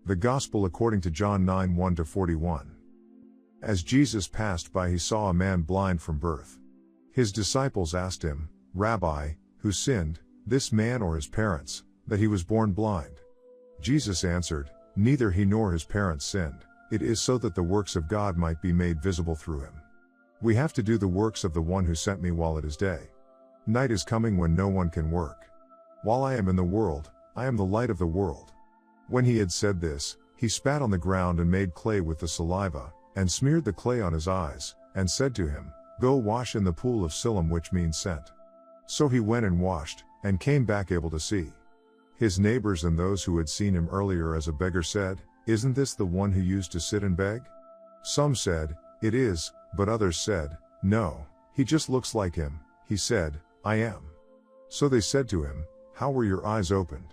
The Gospel according to John 9 1-41. As Jesus passed by, he saw a man blind from birth. His disciples asked him, "Rabbi, who sinned, this man or his parents, that he was born blind?" Jesus answered, "Neither he nor his parents sinned. It is so that the works of God might be made visible through him. We have to do the works of the one who sent me while it is day. Night is coming when no one can work. While I am in the world, I am the light of the world." When he had said this, he spat on the ground and made clay with the saliva, and smeared the clay on his eyes, and said to him, "Go wash in the pool of Siloam," which means sent. So he went and washed, and came back able to see. His neighbors and those who had seen him earlier as a beggar said, "Isn't this the one who used to sit and beg?" Some said, "It is," but others said, "No, he just looks like him." He said, "I am." So they said to him, "How were your eyes opened?"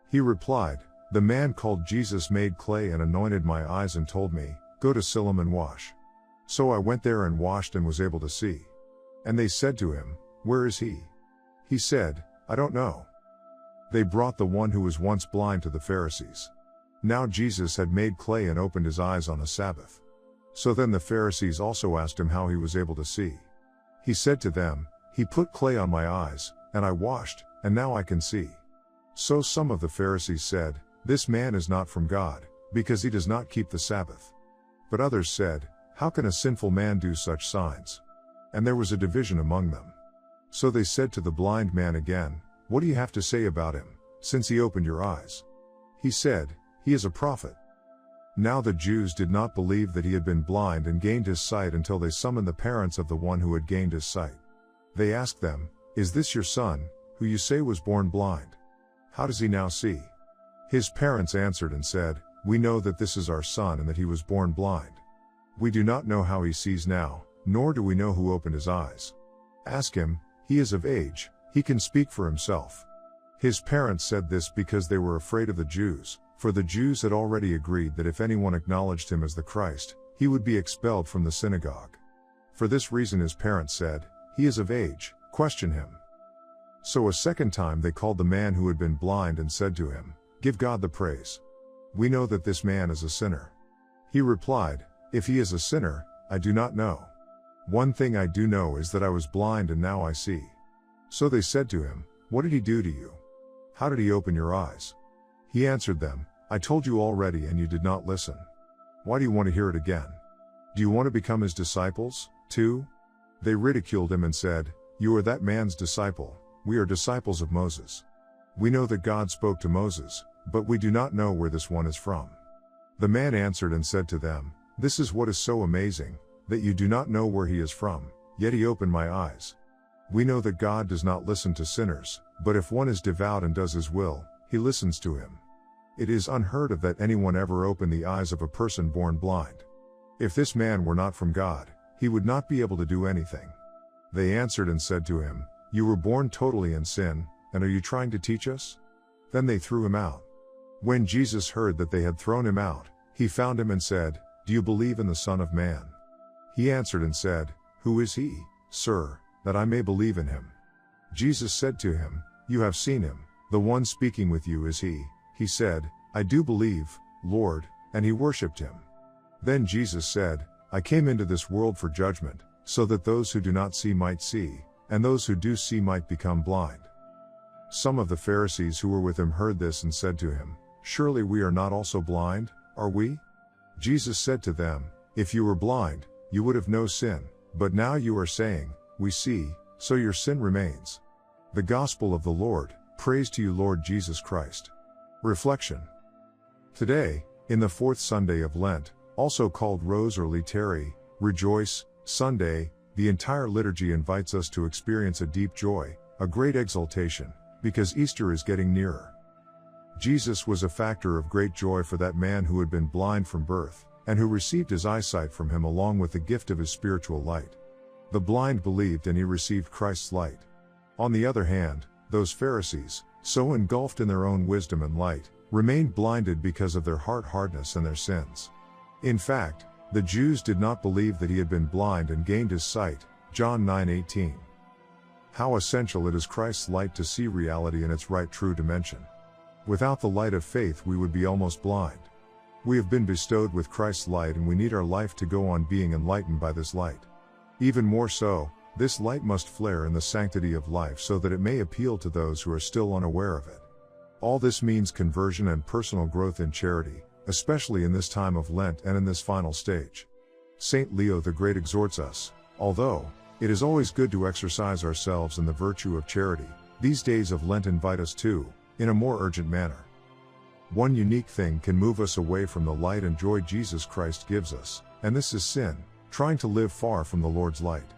He replied, "The man called Jesus made clay and anointed my eyes and told me, 'Go to Siloam and wash.' So I went there and washed and was able to see." And they said to him, "Where is he?" He said, "I don't know." They brought the one who was once blind to the Pharisees. Now Jesus had made clay and opened his eyes on a Sabbath. So then the Pharisees also asked him how he was able to see. He said to them, "He put clay on my eyes, and I washed, and now I can see." So some of the Pharisees said, "This man is not from God, because he does not keep the Sabbath." But others said, "How can a sinful man do such signs?" And there was a division among them. So they said to the blind man again, "What do you have to say about him, since he opened your eyes?" He said, "He is a prophet." Now the Jews did not believe that he had been blind and gained his sight until they summoned the parents of the one who had gained his sight. They asked them, "Is this your son, who you say was born blind? How does he now see?" His parents answered and said, "We know that this is our son and that he was born blind. We do not know how he sees now, nor do we know who opened his eyes. Ask him, he is of age, he can speak for himself." His parents said this because they were afraid of the Jews, for the Jews had already agreed that if anyone acknowledged him as the Christ, he would be expelled from the synagogue. For this reason his parents said, "He is of age, question him." So a second time they called the man who had been blind and said to him, "Give God the praise. We know that this man is a sinner." He replied, "If he is a sinner, I do not know. One thing I do know is that I was blind and now I see." So they said to him, "What did he do to you? How did he open your eyes?" He answered them, "I told you already and you did not listen. Why do you want to hear it again? Do you want to become his disciples, too?" They ridiculed him and said, "You are that man's disciple, we are disciples of Moses. We know that God spoke to Moses, but we do not know where this one is from." The man answered and said to them, "This is what is so amazing, that you do not know where he is from, yet he opened my eyes. We know that God does not listen to sinners, but if one is devout and does his will, he listens to him. It is unheard of that anyone ever opened the eyes of a person born blind. If this man were not from God, he would not be able to do anything." They answered and said to him, "You were born totally in sin, and are you trying to teach us?" Then they threw him out. When Jesus heard that they had thrown him out, he found him and said, "Do you believe in the Son of Man?" He answered and said, "Who is he, sir, that I may believe in him?" Jesus said to him, "You have seen him, the one speaking with you is he." He said, "I do believe, Lord," and he worshipped him. Then Jesus said, "I came into this world for judgment, so that those who do not see might see, and those who do see might become blind." Some of the Pharisees who were with him heard this and said to him, "Surely we are not also blind, are we?" Jesus said to them, "If you were blind, you would have no sin, but now you are saying, 'We see,' so your sin remains." The Gospel of the Lord. Praise to you, Lord Jesus Christ. Reflection. Today, in the fourth Sunday of Lent, also called Rose or Laetare, Rejoice Sunday, the entire liturgy invites us to experience a deep joy, a great exultation, because Easter is getting nearer. Jesus was a factor of great joy for that man who had been blind from birth, and who received his eyesight from him along with the gift of his spiritual light. The blind believed and he received Christ's light. On the other hand, those Pharisees, so engulfed in their own wisdom and light, remained blinded because of their heart hardness and their sins. In fact, the Jews did not believe that he had been blind and gained his sight, John 9:18. How essential it is Christ's light to see reality in its right true dimension. Without the light of faith we would be almost blind. We have been bestowed with Christ's light and we need our life to go on being enlightened by this light. Even more so, this light must flare in the sanctity of life so that it may appeal to those who are still unaware of it. All this means conversion and personal growth in charity, especially in this time of Lent and in this final stage. Saint Leo the Great exhorts us, although it is always good to exercise ourselves in the virtue of charity, these days of Lent invite us to, in a more urgent manner. One unique thing can move us away from the light and joy Jesus Christ gives us, and this is sin, trying to live far from the Lord's light.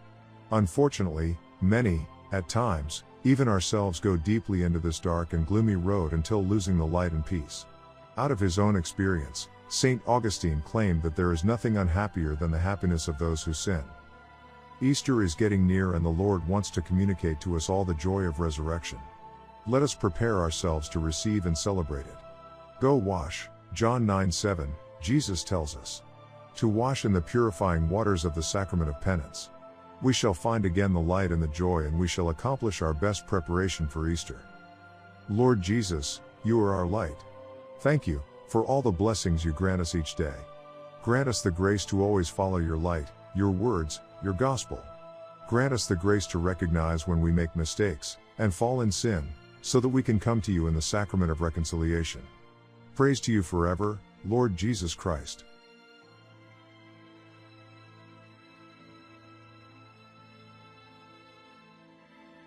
Unfortunately, many, at times, even ourselves go deeply into this dark and gloomy road until losing the light and peace. Out of his own experience, St. Augustine claimed that there is nothing unhappier than the happiness of those who sin. Easter is getting near and the Lord wants to communicate to us all the joy of resurrection. Let us prepare ourselves to receive and celebrate it. Go wash, John 9:7, Jesus tells us. To wash in the purifying waters of the sacrament of penance. We shall find again the light and the joy and we shall accomplish our best preparation for Easter. Lord Jesus, you are our light. Thank you for all the blessings you grant us each day. Grant us the grace to always follow your light, your words, your gospel. Grant us the grace to recognize when we make mistakes and fall in sin, so that we can come to you in the sacrament of reconciliation. Praise to you forever, Lord Jesus Christ.